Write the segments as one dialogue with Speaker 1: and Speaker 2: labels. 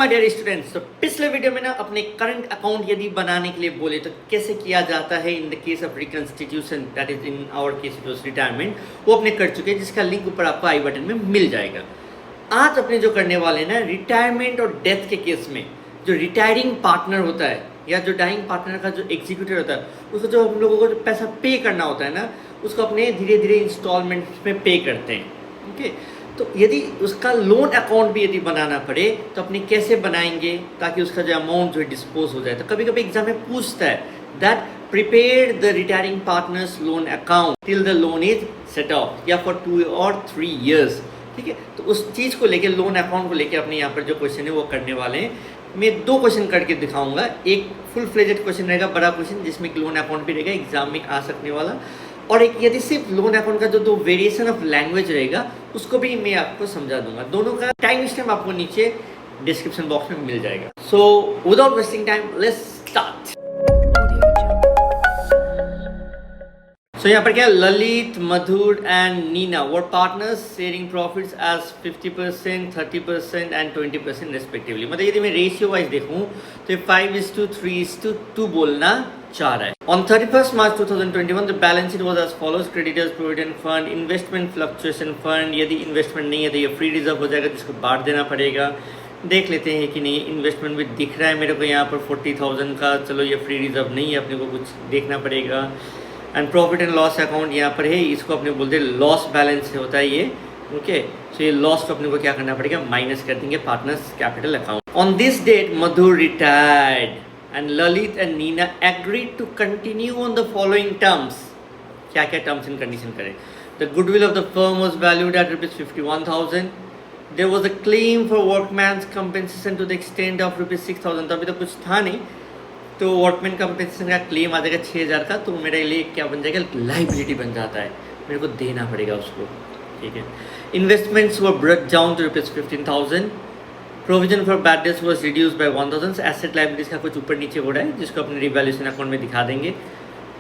Speaker 1: My dear students, तो पिछले video में ना अपने करंट अकाउंट यदि बनाने के लिए बोले तो कैसे किया जाता है in the case of reconstitution, that is in our case it was retirement, वो अपने कर चुके हैं, जिसका लिंक ऊपर आपको आई बटन में मिल जाएगा। आज अपने जो करने वाले हैं ना, रिटायरमेंट और डेथ के केस में जो रिटायरिंग पार्टनर होता है या जो डाइंग पार्टनर का जो एग्जीक्यूटिव होता है, उसको जो हम लोगों को जो पैसा पे करना होता है ना, उसको अपने धीरे धीरे इंस्टॉलमेंट में पे करते हैं। ओके, तो यदि उसका लोन अकाउंट भी यदि बनाना पड़े तो अपने कैसे बनाएंगे ताकि उसका जो अमाउंट जो है डिस्पोज हो जाए। तो कभी कभी एग्जाम में पूछता है that prepare the retiring partners loan account till the loan is set of या फॉर 2 or 3 years। ठीक है, तो उस चीज़ को लेके, लोन अकाउंट को लेके अपने यहाँ पर जो क्वेश्चन है वो करने वाले हैं। मैं 2 क्वेश्चन करके दिखाऊंगा। एक फुल फ्लेजेड क्वेश्चन रहेगा, बड़ा क्वेश्चन, जिसमें लोन अकाउंट भी रहेगा, एग्जाम में आ सकने वाला, और एक यदि सिर्फ लोन अकाउंट का जो 2 वेरिएशन ऑफ लैंग्वेज रहेगा उसको भी मैं आपको समझा दूंगा। दोनों का टाइम स्टैम्प आपको नीचे डिस्क्रिप्शन बॉक्स में मिल जाएगा। So without wasting time let's start. So यहाँ पर क्या, Lalit, Madhur and Neena were partners sharing profits as 50%, 30% and 20% respectively. मतलब यदि मैं रेशियो वाइज देखूँ तो 5:3:2 बोलना चाह रहा है। On 31st March 2021 the balance sheet was as follows: creditors provident fund, investment fluctuation fund, यदि इन्वेस्टमेंट नहीं है तो ये फ्री रिजर्व हो जाएगा जिसको बांट देना पड़ेगा। देख लेते हैं कि नहीं, इन्वेस्टमेंट भी दिख रहा है मेरे को यहाँ पर 40,000 का, चलो ये फ्री रिजर्व नहीं है, अपने को कुछ देखना पड़ेगा। And profit and loss account यहाँ पर है, इसको अपने बोलते हैं लॉस बैलेंस होता है ये। ओके, सो ये लॉस को अपने को क्या करना पड़ेगा, माइनस कर देंगे partners capital account. On this date Madhur retired and Lalit and Nina agreed to continue on the following terms। क्या क्या terms and condition करें। The goodwill of the firm was valued at rupees 51,000। There was a claim for workman's compensation to the extent of rupees 6,000। तो अभी तो कुछ था नहीं, तो वर्कमैन कंपेंसेशन का क्लेम आ जाएगा 6,000 का, तो मेरे लिए क्या बन जाएगा, लाइबिलिटी बन जाता है, मेरे को देना पड़ेगा उसको। ठीक है, investments were brought down to rupees 15,000। Provision for bad debts was reduced by 1,000। Asset liabilities का कुछ ऊपर नीचे हो रहा है, जिसको अपने रिवैल्यूएशन अकाउंट में दिखा देंगे।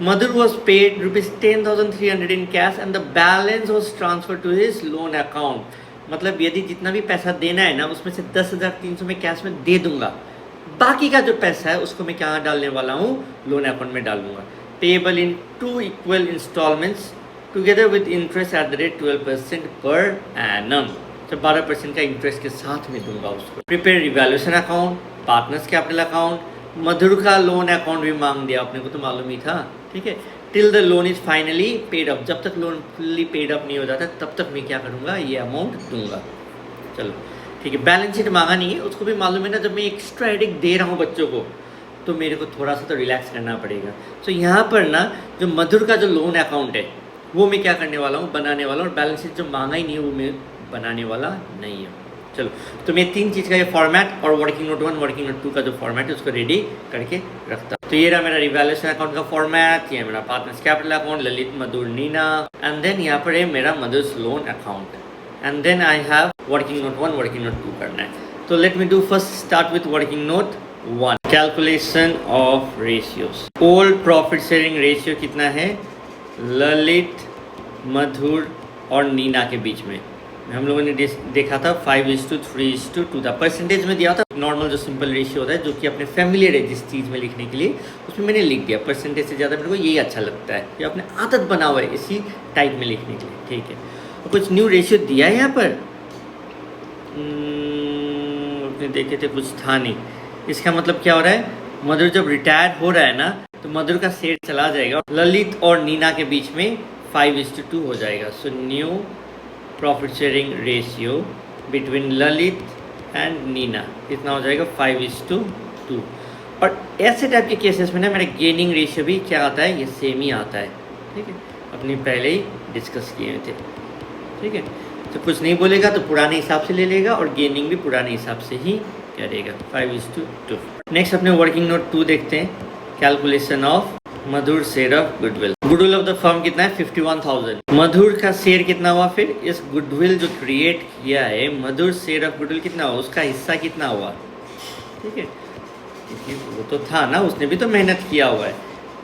Speaker 1: Madhur was paid rupees 10,300 in cash and the balance was transfer to his loan account. मतलब यदि जितना भी पैसा देना है ना, उसमें से 10,300 में कैश में दे दूंगा, बाकी का जो पैसा है उसको मैं कहाँ डालने वाला हूँ, लोन अकाउंट में डाल दूंगा। Payable in 2 equal instalments together with interest at the rate 12% per annum. तो 12% का इंटरेस्ट के साथ में दूंगा उसको। Prepare revaluation account, partners capital account, Madhur का लोन अकाउंट भी मांग दिया, अपने को तो मालूम ही था। ठीक है, till the loan is finally paid up. जब तक लोन फुल्ली पेड अप नहीं हो जाता तब तक मैं क्या करूँगा, ये अमाउंट दूंगा। चलो ठीक है, बैलेंस शीट मांगा नहीं है, उसको भी मालूम है ना, जब मैं एक्स्ट्रा हेडेक दे रहा हूँ बच्चों को तो मेरे को थोड़ा सा तो रिलैक्स करना पड़ेगा। तो यहाँ पर ना जो मधुर का जो लोन अकाउंट है वो मैं क्या करने वाला हूँ, बनाने वाला हूँ, और बैलेंस शीट जो मांगा ही नहीं है वो मैं बनाने वाला नहीं है। चलो, तो मैं 3 चीज़ का ये फॉर्मेट और वर्किंग नोट 1 वर्किंग नोट 2 का जो फॉर्मेट है उसको रेडी करके रखता। तो ये रहा मेरा रिवैल्यूएशन अकाउंट का फॉर्मेट, ये मेरा partners capital account, Lalit, Madhur, Neena, and then यहाँ पर है मेरा Madhur's loan account, and then I have working note 1 working note 2 करना है। तो let me do first start with working note 1, calculation of ratios. Old profit sharing ratio कितना है, ललित, मधुर और नीना के बीच में हम लोगों ने देखा था 5:3:2 था। परसेंटेज में दिया था, नॉर्मल जो सिंपल रेशियो होता है जो कि अपने फैमिलियर है जिस चीज़ में लिखने के लिए, उसमें मैंने लिख दिया। परसेंटेज से ज़्यादा मेरे को यही अच्छा लगता है, ये अपने आदत बना हुआ है इसी टाइप में लिखने के लिए। ठीक है, और कुछ न्यू रेशियो दिया है यहाँ पर, अपने देखे थे कुछ था नहीं। इसका मतलब क्या हो रहा है, मधुर जब रिटायर हो रहा है ना तो मधुर का शेयर चला जाएगा, ललित और नीना के बीच में 5:2 हो जाएगा। So new profit sharing ratio between Lalit and Neena कितना हो जाएगा, 5:2। और ऐसे टाइप के केसेस में ना मेरा गेनिंग रेशियो भी क्या आता है, ये सेम ही आता है। ठीक है, अपनी पहले ही डिस्कस किए थे। ठीक है, तो कुछ नहीं बोलेगा तो पुराने हिसाब से ले लेगा, और गेनिंग भी पुराने हिसाब से ही करेगा, 5:2। नेक्स्ट अपने वर्किंग नोट 2 देखते हैं, calculation of Madhur share of goodwill. Goodwill of the firm कितना है, 51,000। मधुर का शेयर कितना हुआ, फिर इस गुडविल जो क्रिएट किया है, मधुर शेयर ऑफ गुडविल कितना हुआ, उसका हिस्सा कितना हुआ। ठीक है, क्योंकि वो तो था ना, उसने भी तो मेहनत किया हुआ है,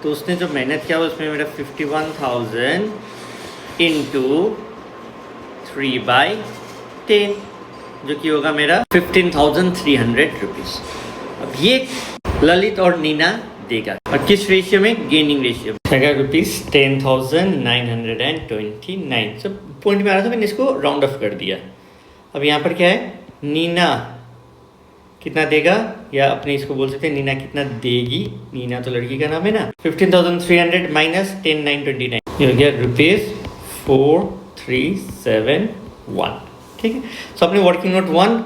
Speaker 1: तो उसने जो मेहनत किया हुआ उसमें मेरा 51,000 इंटू 3/10। जो कि होगा मेरा 15,300 रुपीज़। अब ये ललित और नीना देगा, और किस रेशियो में? गेनिंग रेशियो में। अगर रुपीज़ 10,929, सब पॉइंट में आ रहा था, मैंने इसको राउंड ऑफ कर दिया। अब यहाँ पर क्या है? नीना कितना देगा, या अपने इसको बोल सकते हैं नीना कितना देगी। नीना तो लड़की का नाम है ना। 15,300 माइनस 10,929, ये हो गया ₹4,371। ठीक है, सो अपने वर्किंग नोट 1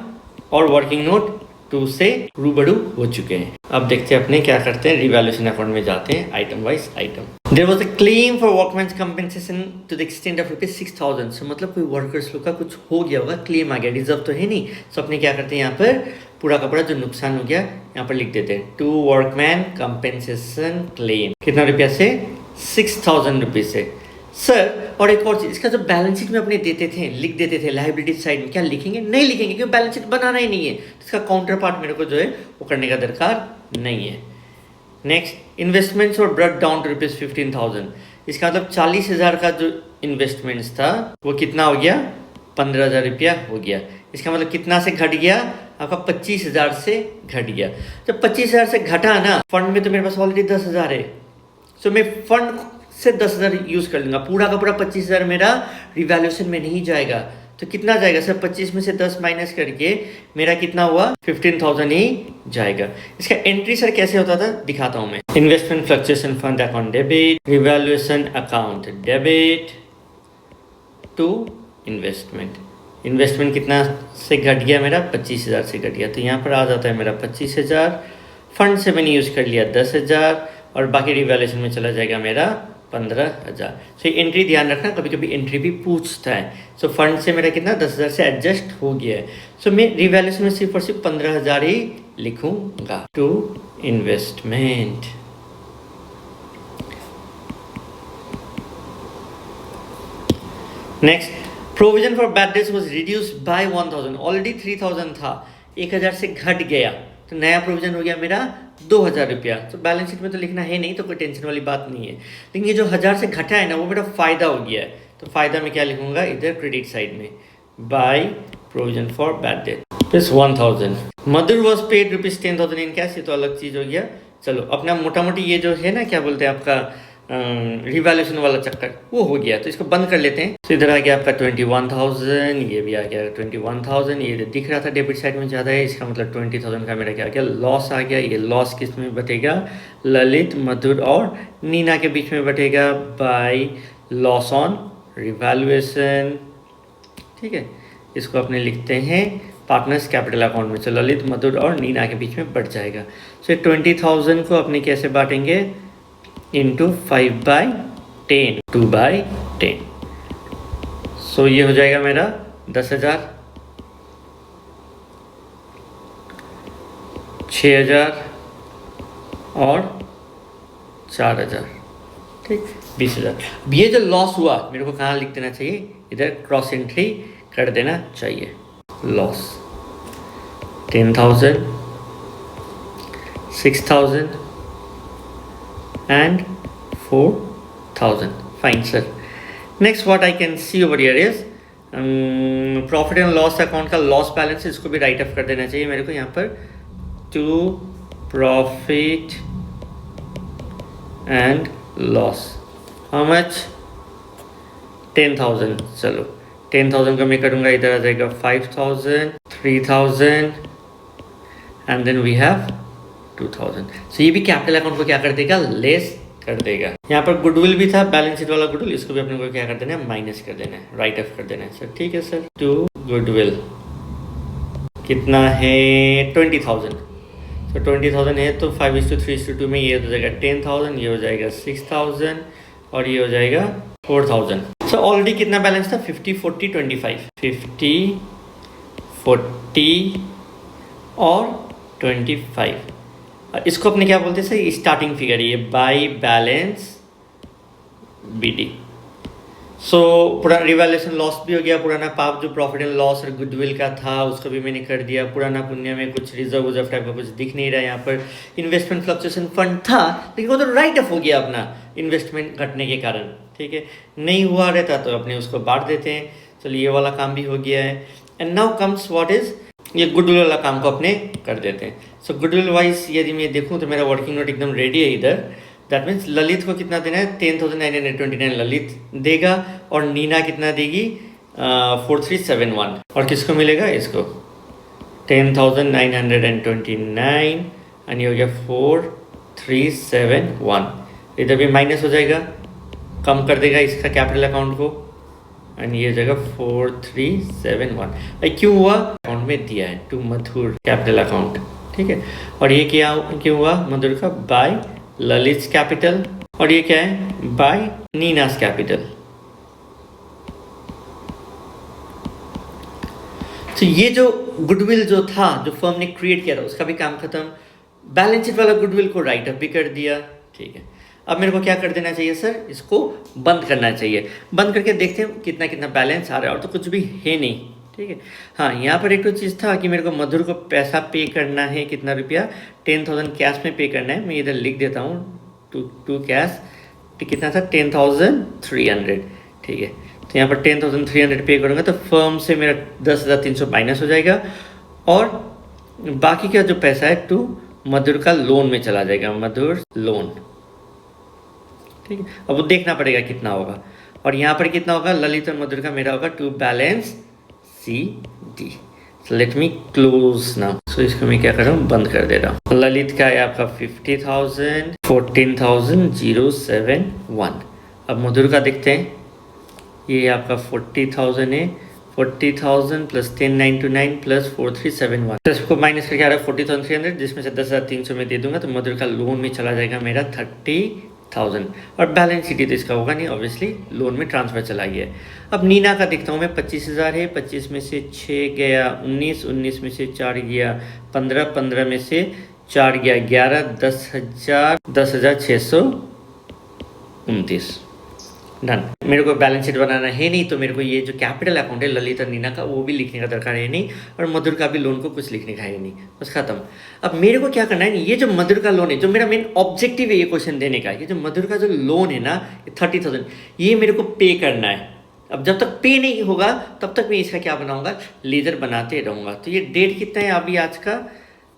Speaker 1: और वर्किंग नोट 2 से रूबरू हो चुके हैं। अब देखते हैं अपने क्या करते हैं, रिवैल्यूएशन अकाउंट में जाते हैं item wise item. There was a claim for workman's compensation to the extent of ₹6,000। So मतलब कोई वर्कर्स लोग का कुछ हो गया होगा, क्लेम आ गया, रिजर्व तो है नहीं। सो अपने क्या करते हैं, यहाँ पर पूरा का पूरा जो नुकसान हो गया यहाँ पर लिख देते हैं, टू वर्कमैन कंपेंसेशन क्लेम। कितना रुपया से? 6,000 रुपीज से। सर और एक और चीज, इसका जो बैलेंस शीट में अपने देते थे, लिख देते थे लायबिलिटी साइड में, क्या लिखेंगे? नहीं लिखेंगे, क्योंकि बैलेंस शीट बनाना ही नहीं है। इसका काउंटर पार्ट मेरे को जो है वो करने का दरकार नहीं है। नेक्स्ट, इन्वेस्टमेंट्स और ब्रॉट डाउन टू ₹15,000। इसका मतलब 40,000 का जो इन्वेस्टमेंट्स था वो कितना हो गया? 15,000 रुपया हो गया। इसका मतलब कितना से घट गया? आपका 25,000 से घट गया। जब 25,000 से घटा ना, फंड में तो मेरे पास ऑलरेडी 10,000 है। सो मैं फंड से 10,000 यूज कर लूंगा, पूरा का पूरा 25,000 मेरा रिवैल्यूएशन में नहीं जाएगा। तो कितना जाएगा सर? 25 में से 10 माइनस करके मेरा कितना हुआ? 15,000 ही जाएगा। इसका एंट्री सर कैसे होता था दिखाता हूं मैं। Investment fluctuation fund account debit, revaluation account debit to investment. Investment कितना से घट गया मेरा? 25,000 से घट गया। तो यहाँ पर आ जाता है मेरा 25,000। फंड से मैंने यूज कर लिया 10,000, और बाकी रिवैल्यूएशन में चला जाएगा मेरा 15,000। सो एंट्री ध्यान रखना, कभी कभी एंट्री भी पूछता है। सो फंड से मेरा कितना? 10,000 से एडजस्ट हो गया है। सो मैं रिवैल्यूएशन में सिर्फ और सिर्फ 15,000 ही लिखूंगा। To investment. Next, provision for bad debts was reduced by 1,000। Already 3,000 था, 1,000 से घट गया, तो नया प्रोविजन हो गया मेरा 2,000 रुपया। तो बैलेंस शीट में तो लिखना है नहीं, तो कोई टेंशन वाली बात नहीं है। लेकिन ये जो 1,000 से घटा है ना, वो मेरा फायदा हो गया है। तो फायदा में क्या लिखूंगा? इधर क्रेडिट साइड में, by provision for bad debt plus 1,000। Madhur was paid ₹10,000 in cash. ये तो अलग चीज हो गया। चलो अपना मोटा मोटी ये जो है ना, क्या बोलते हैं आपका रिवैल्यूएशन वाला चक्कर, वो हो गया। तो इसको बंद कर लेते हैं। तो इधर आ गया आपका 21,000, ये भी आ गया 21,000। ये दिख रहा था डेबिट साइड में ज़्यादा है, इसका मतलब 20,000 का मेरा क्या आ गया? लॉस आ गया। ये लॉस किस में बटेगा? ललित, मधुर और नीना के बीच में बटेगा, बाय लॉस ऑन रिवैल्यूएशन। ठीक है, इसको अपने लिखते हैं पार्टनर्स कैपिटल अकाउंट में। तो ललित, मधुर और नीना के बीच में बढ़ जाएगा। सो 20,000 को अपने कैसे बांटेंगे? इंटू 5/10, 2/10। सो ये हो जाएगा मेरा 10,000, 6,000 और 4,000। ठीक, 20,000। ये जो लॉस हुआ मेरे को कहाँ लिख देना चाहिए? इधर क्रॉस एंट्री कर देना चाहिए। Loss 10,000, 6,000 and 4,000. Fine, sir. Next, what I can see over here is profit and loss account का लॉस बैलेंस, इसको भी राइट ऑफ कर देना चाहिए मेरे को यहाँ पर। To profit and loss, how much? 10,000। चलो 10,000 का मैं करूँगा, इधर आ जाएगा 5,000, 3,000 एंड देन वी हैव 2,000। सो ये भी कैपिटल अकाउंट को क्या कर देगा? लेस कर देगा। यहाँ पर गुडविल भी था, बैलेंस शीट वाला गुडविल, इसको भी अपने को क्या कर देना है? माइनस कर देना है, राइट ऑफ कर देना है। सर ठीक है सर। टू गुडविल कितना है? 20,000। तो 20,000 है तो 5:3:2 में ये हो जाएगा 10,000, ये हो जाएगा 6,000 और ये हो जाएगा 4,000। सो ऑलरेडी कितना बैलेंस था? 50, 40, 25। 50, 40 और 25। इसको अपने क्या बोलते हैं सर? स्टार्टिंग फिगर, ये बाय बैलेंस BD। सो पुराना रिवैल्यूएशन लॉस भी हो गया, पुराना पाप जो प्रॉफिट एंड लॉस और गुडविल का था उसको भी मैंने कर दिया। पुराना पुण्य में कुछ रिजर्व उजर्व टाइप का कुछ दिख नहीं रहा है। यहाँ पर इन्वेस्टमेंट फ्लक्चुएशन फंड था, लेकिन वो तो राइट ऑफ हो गया अपना इन्वेस्टमेंट घटने के कारण। ठीक है, नहीं हुआ रहता तो अपने उसको बांट देते हैं। चलिए ये वाला काम भी हो गया है। And now comes what is, ये गुडविल वाला काम को अपने कर देते हैं. सो गुडविल वाइज यदि मैं देखूं तो मेरा वर्किंग नोट एकदम रेडी है इधर. दैट मीन्स ललित को कितना देना है, 10,929 ललित देगा, और नीना कितना देगी, 4371. और किसको मिलेगा, इसको 10,929 एंड ये हो गया 4371. इधर भी माइनस हो जाएगा, कम कर देगा इसका कैपिटल अकाउंट को, एंड ये जगह 4371. क्यों हुआ, अकाउंट में दिया है टू मधुर कैपिटल अकाउंट. ठीक है, और ये क्या क्यों हुआ, मधुर का बाय ललित कैपिटल, और ये क्या है, बाय नीनास कैपिटल. तो ये जो गुडविल जो था, जो फर्म ने क्रिएट किया था, उसका भी काम खत्म. बैलेंस शीट वाला गुडविल को राइट अप भी कर दिया. ठीक है, अब मेरे को क्या कर देना चाहिए सर, इसको बंद करना चाहिए. बंद करके देखते हैं कितना कितना बैलेंस आ रहा है, और तो कुछ भी है नहीं. ठीक है, हाँ यहाँ पर एक तो चीज़ था कि मेरे को मधुर को पैसा पे करना है, कितना रुपया, 10,000 कैश में पे करना है. मैं इधर लिख देता हूँ टू कैश. कितना था, 10,300. ठीक है, तो यहाँ पर 10,300 पे करूँगा तो फर्म से मेरा 10,300 माइनस हो जाएगा, और बाकी का जो पैसा है टू मधुर का लोन में चला जाएगा, मधुर लोन. ठीक है, अब वो देखना पड़ेगा कितना होगा. और यहाँ पर कितना होगा, ललित और मधुर का मेरा होगा to balance CD. Let me close now. So इसको मैं क्या कर रहा हूँ, बंद कर दे रहा हूँ. ललित का है आपका 50,000, 14,071. अब मधुर का देखते हैं, ये आपका 40,000 है, 40,000 प्लस 10,929 प्लस 4371. तो इसको माइनस करके आ रहा है 40,300, जिसमें से 10,300 में दे दूंगा तो मधुर का लोन में चला जाएगा मेरा 30,000. और बैलेंस शीट तो इसका होगा नहीं, ऑब्वियसली लोन में ट्रांसफर चला गया. अब नीना का देखता हूँ मैं, 25,000 है, 25 में से 6 गया 19, 19 में से 4 गया 15, 15 में से 4 गया 11, 10,000, 10,629. डन. मेरे को बैलेंस शीट बनाना है नहीं, तो मेरे को ये जो कैपिटल अकाउंट है ललित और नीना का, वो भी लिखने का दरकार है नहीं, और मधुर का भी लोन को कुछ लिखने का है नहीं. बस खत्म. अब मेरे को क्या करना है, ये जो मधुर का लोन है, जो मेरा मेन ऑब्जेक्टिव है ये क्वेश्चन देने का, ये जो मधुर का जो लोन है ना, 30,000, ये मेरे को पे करना है. अब जब तक पे नहीं होगा तब तक मैं इसका क्या बनाऊंगा, लेजर बनाते रहूँगा. तो ये डेट कितना है अभी आज का,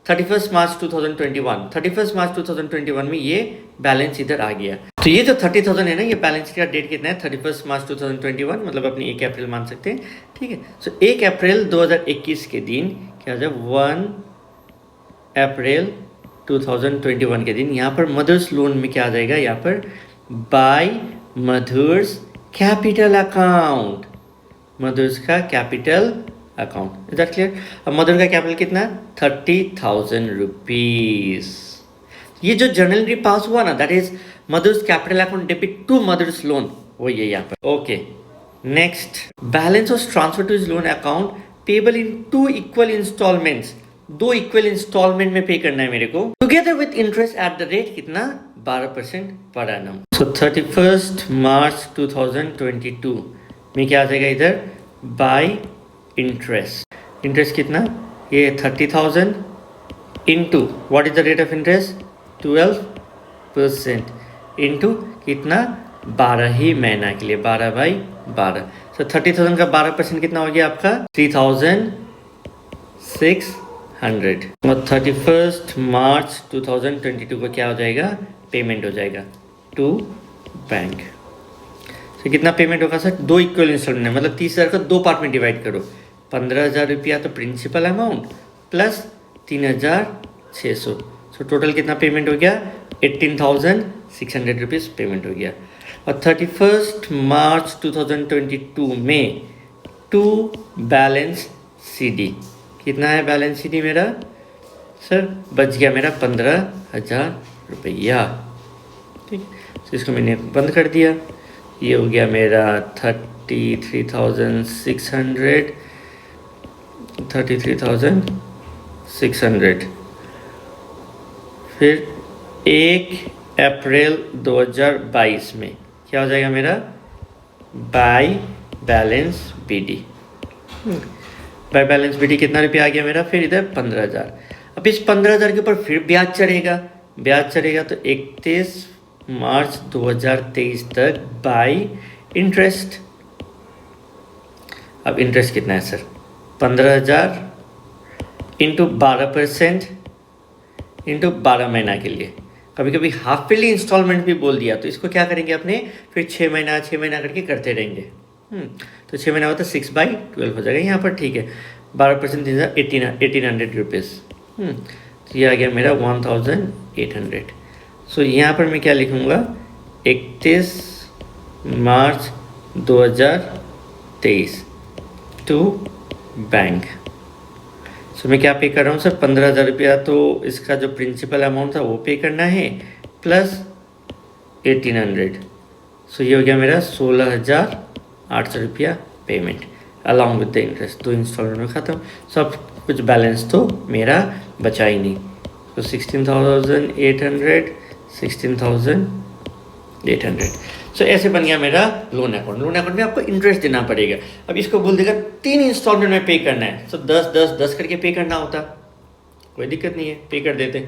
Speaker 1: 31 मार्च 2021. 31 मार्च 2021 में ये बैलेंस इधर आ गया. तो ये जो 30,000 है ना, ये बैलेंस का डेट कितना है, 31 मार्च 2021, मतलब अपनी 1 अप्रैल मान सकते हैं. ठीक है, सो 1 अप्रैल 2021 के दिन क्या हो जाए, 1 अप्रैल 2021 के दिन यहाँ पर मदर्स लोन में क्या आ जाएगा, यहाँ पर by Madhur's capital account, Madhur's का capital account. Is that clear. अब मदर का कैपिटल कितना, 30,000 रुपीज. ये जो जर्नल एंट्री पास हुआ ना, that is mother's capital account debit to mother's loan, वो ये यहाँ पर. Okay, next, balance of transfer to his loan account payable in 2 equal instalments. 2 equal instalment में पे करना है मेरे को, together with interest at the rate कितना, 12% पर एनम. सो 31 मार्च 2022 में क्या आ जाएगा इधर, बाय इंटरेस्ट. इंटरेस्ट कितना, ये 30,000 into what is the rate of interest, 12% into कितना, 12 ही महीना के लिए, 12/12. तो 30,000 का 12% कितना हो गया आपका, 3,600. और 31 मार्च 2022 को क्या हो जाएगा, पेमेंट हो जाएगा टू बैंक. तो कितना पेमेंट होगा सर, 2 इक्वल इंस्टॉलमेंट, मतलब 30,000 का 2 पार्ट में डिवाइड करो. 15,000 रुपया तो principal amount plus 3,600. So total कितना पेमेंट हो गया, 18,600 रुपीज़ पेमेंट हो गया. और 31 मार्च 2022 में टू बैलेंस CD कितना है, बैलेंस CD मेरा सर बच गया मेरा 15,000 रुपया. ठीक, तो इसको मैंने बंद कर दिया. ये हो गया मेरा 33,600. 33,600. फिर 1 अप्रैल 2022 में क्या हो जाएगा मेरा, by balance BD. By balance BD कितना रुपया आ गया मेरा, फिर इधर 15,000. अब इस 15,000 के ऊपर फिर ब्याज चढ़ेगा, तो 31 मार्च 2023 तक बाय इंटरेस्ट. अब इंटरेस्ट कितना है सर, 15,000 इंटू 12% इंटू 12 महीना के लिए। कभी कभी हाफ ईयरली इंस्टॉलमेंट भी बोल दिया तो इसको क्या करेंगे अपने, फिर 6 महीना करके करते रहेंगे। तो 6 महीना होता है 6/12 हो जाएगा यहाँ पर, ठीक है। 12% 1800 रुपीज़। तो ये आ गया मेरा 1800। सो यहाँ पर मैं क्या लिखूँगा, 31 मार्च 2023 टू बैंक। सो मैं क्या पे कर रहा हूँ सर, 15,000 रुपया तो इसका जो प्रिंसिपल अमाउंट था वो पे करना है प्लस 1800। सो ये हो गया मेरा 16,800 रुपया payment along with the interest. 2 instalment में ख़त्म, सब कुछ बैलेंस तो मेरा बचा ही नहीं। तो 16,800 16,800। सो ऐसे बन गया मेरा लोन अकाउंट। लोन अकाउंट में आपको इंटरेस्ट देना पड़ेगा। अब इसको बोल देगा 3 इंस्टॉलमेंट में पे करना है, सो 10 करके पे करना होता, कोई दिक्कत नहीं है, पे कर देते,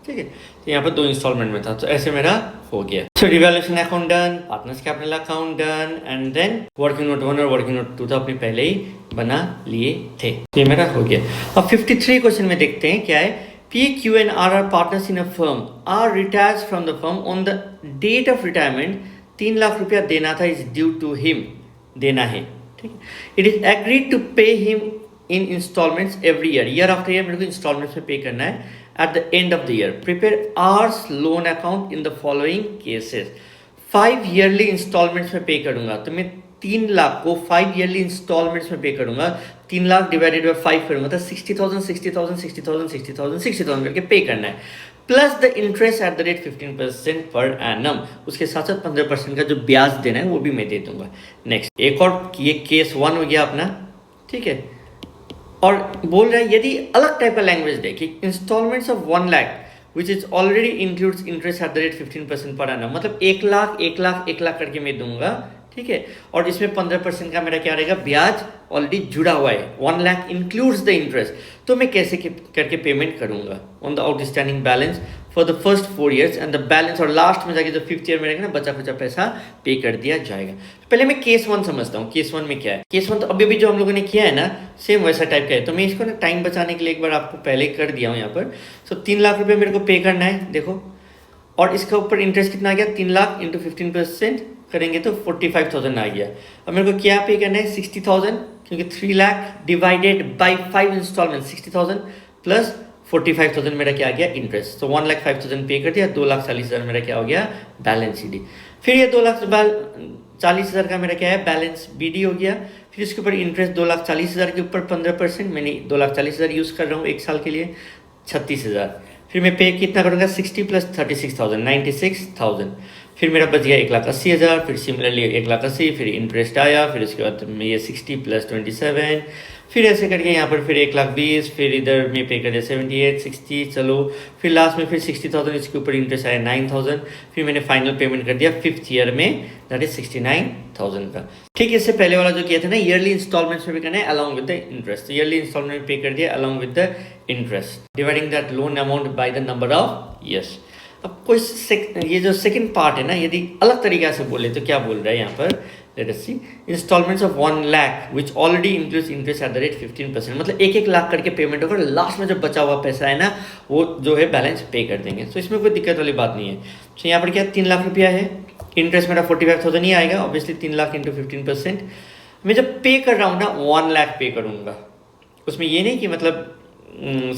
Speaker 1: ठीक है। तो यहाँ पर 2 इंस्टॉलमेंट में था, तो ऐसे मेरा हो गया। So revaluation account done, partners capital account done, and then working note 1 और वर्किंग नोट 2 तो अपने पहले ही बना लिए थे। ये मेरा हो गया। अब 53 क्वेश्चन में देखते हैं क्या है। P, Q and R are partners in a firm, are retired from the firm on the date of retirement. 3 lakh रुपया देना था, is due to him, देना है, ठीक है। It is agreed to pay him in installments every year. Year after year मेरे को installments में पे करना है at the end of the year. Prepare R's loan account in the following cases. 5 yearly installments में पे करूँगा, तो मैं 3 लाख को 5 ईयरली इंस्टॉलमेंट्स में पे करूंगा। 3 लाख डिवाइडेड बाय 5 करूंगा तो 60,000 करके पे करना है, plus the interest at the rate 15% per annum. उसके साथ साथ 15% का जो ब्याज देना है वो भी मैं दे दूंगा। नेक्स्ट एक और, ये केस 1 हो गया अपना, ठीक है। और बोल रहा है यदि अलग टाइप का लैंग्वेज दे कि instalments of 1 lakh which is already includes interest at the rate 15% per annum, मतलब 1 लाख करके मैं दूंगा, ठीक है। और इसमें 15% का मेरा क्या रहेगा, ब्याज ऑलरेडी जुड़ा हुआ है। 1 लाख इंक्लूड्स द इंटरेस्ट, तो मैं कैसे करके पेमेंट करूंगा on the outstanding balance for the first 4 years and the balance, और लास्ट में जाके जो 5th ईयर में रहेगा ना, बचा कुचा पैसा पे कर दिया जाएगा। तो पहले मैं केस 1 समझता हूँ। केस 1 में क्या है, केस 1 तो अभी भी जो हम लोगों ने किया है ना, सेम वैसा टाइप का है। तो मैं इसको ना टाइम बचाने के लिए एक बार आपको पहले कर दिया हूँ यहाँ पर। सो 3 लाख रुपये मेरे को पे करना है, देखो, और इसका ऊपर इंटरेस्ट कितना आ गया, 3 लाख इंटू 15% करेंगे तो 45,000 आ गया। अब मेरे को क्या पे करना है, 60,000, क्योंकि 3 lakh divided by 5 instalment, 60,000 plus 45,000 मेरा क्या आ गया, इंटरेस्ट। तो 1,05,000 पे कर दिया, 2,40,000 मेरा क्या हो गया, बैलेंस सी डी। फिर ये 2,40,000 का मेरा क्या है, बैलेंस बी डी हो गया। फिर इसके ऊपर इंटरेस्ट 2,40,000 के ऊपर 15%, मैंने 2,40,000 यूज़ कर रहा हूँ 1 साल के लिए, 36,000। फिर मैं पे कितना करूँगा, 60 प्लस 36,000, 96,000। फिर मेरा बच गया 1,80,000। फिर सिमिलरली 1,80,000, फिर इंटरेस्ट आया, फिर उसके बाद ये 60 प्लस 27, फिर ऐसे करके यहाँ पर फिर 1,20,000, फिर इधर में पे कर दिया 78, 60, चलो फिर लास्ट में फिर 60,000, इसके ऊपर इंटरेस्ट आया 9,000। फिर मैंने फाइनल पेमेंट कर दिया 5th ईयर में, दैट इज 69,000 का। ठीक है, इससे पहले वाला जो किया था ना, ईयरली इंस्टॉलमेंट्स में भी करना है along with the interest. Yearly instalment में पे कर दिया along with the interest, dividing that loan amount by the number of years. अब कोई ये जो सेकंड पार्ट है ना, यदि अलग तरीका से बोले तो क्या बोल रहा है यहाँ पर, let us see, instalments of 1 lakh which already includes interest at the rate 15%, मतलब 1-1 लाख करके पेमेंट होगा, लास्ट में जो बचा हुआ पैसा है ना, वो जो है बैलेंस पे कर देंगे। तो इसमें कोई दिक्कत वाली बात नहीं है। तो यहाँ पर क्या 3 लाख रुपया है, इंटरेस्ट मेरा 45,000 ही आएगा, ऑब्वियसली 3 लाख इंटू 15%। मैं जब पे कर रहा हूँ ना, 1 लाख पे करूँगा, उसमें ये नहीं कि मतलब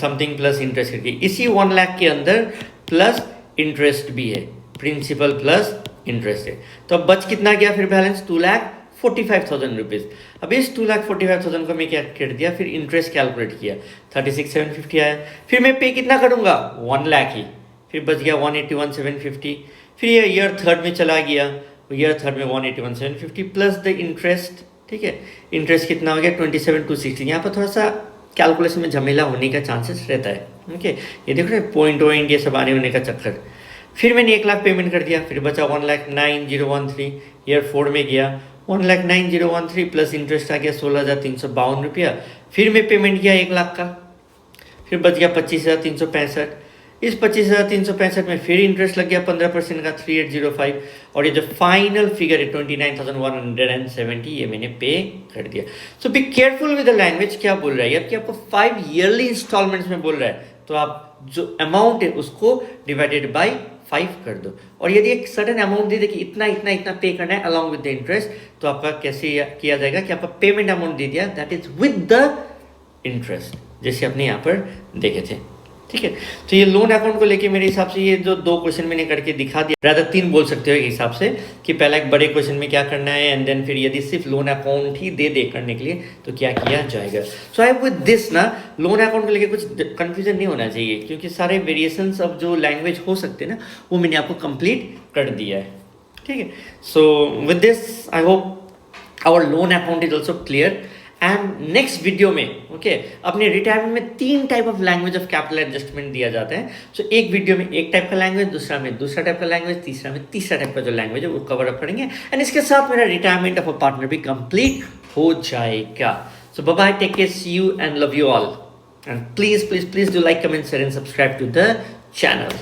Speaker 1: समथिंग प्लस इंटरेस्ट करके, इसी 1 लाख के अंदर प्लस इंटरेस्ट भी है, प्रिंसिपल प्लस इंटरेस्ट है। तो अब बच कितना गया फिर बैलेंस, 2,45,000 रुपीज़। अब इस 2,45,000 को मैं क्या कर दिया, फिर इंटरेस्ट कैलकुलेट किया, 36,750 आया। फिर मैं पे कितना करूँगा, 1 लाख ही, फिर बच गया 181,750। फिर ये ईयर थर्ड में चला गया, ईयर थर्ड में 181,750 प्लस द इंटरेस्ट। ठीक है, इंटरेस्ट कितना हो गया, 27,260। यहाँ पर थोड़ा सा कैलकुलेशन में झमेला होने का चांसेस रहता है। ओके, ये देख रहे हैं पॉइंट ये सब आने होने का चक्कर। फिर मैंने 1 लाख पेमेंट कर दिया, फिर बचा 1,09,013। ईयर 4 में गया 1,09,013 प्लस इंटरेस्ट आ गया 16,352 रुपया। फिर मैं पेमेंट किया 1 लाख का, फिर बच गया 25,365। इस 25,365 में फिर इंटरेस्ट लग गया 15% का 3805, और ये जो फाइनल फिगर है 29,170 ये मैंने पे कर दिया। So be careful with the language. क्या बोल रहा है अब कि आपको 5 ईयरली इंस्टॉलमेंट्स में बोल रहा है, तो आप जो अमाउंट है उसको डिवाइडेड बाय 5 कर दो, और यदि एक सडन अमाउंट दे दे कि इतना इतना इतना पे करना है अलॉन्ग विद द इंटरेस्ट, तो आपका कैसे किया जाएगा कि आपका पेमेंट अमाउंट दे दिया that is with the interest, जैसे आपने यहाँ पर देखे थे। ठीक है, तो ये लोन अकाउंट को लेके मेरे हिसाब से ये जो 2 क्वेश्चन मैंने करके दिखा दिया, रादर 3 बोल सकते हो एक हिसाब से, कि पहला एक बड़े क्वेश्चन में क्या करना है एंड देन फिर यदि सिर्फ लोन अकाउंट ही दे करने के लिए तो क्या किया जाएगा। सो आई विद दिस ना लोन अकाउंट को लेके कुछ कंफ्यूजन नहीं होना चाहिए, क्योंकि सारे वेरिएशंस ऑफ जो लैंग्वेज हो सकते हैं ना वो मैंने आपको कंप्लीट कर दिया है। ठीक है, so with this I hope our loan account is also clear. And next video में ओके अपने रिटायरमेंट में 3 type of language of capital adjustment दिया जाता है। सो एक वीडियो में एक टाइप का लैंग्वेज, दूसरा में दूसरा टाइप का लैंग्वेज, तीसरा में तीसरा टाइप का जो लैंग्वेज है वो कवर अप करेंगे, एंड इसके साथ मेरा रिटायरमेंट ऑफ अ पार्टनर भी कंप्लीट हो जाएगा। So bye bye, take care, see you and love you all, and please please please do like, comment, share and subscribe to the channel.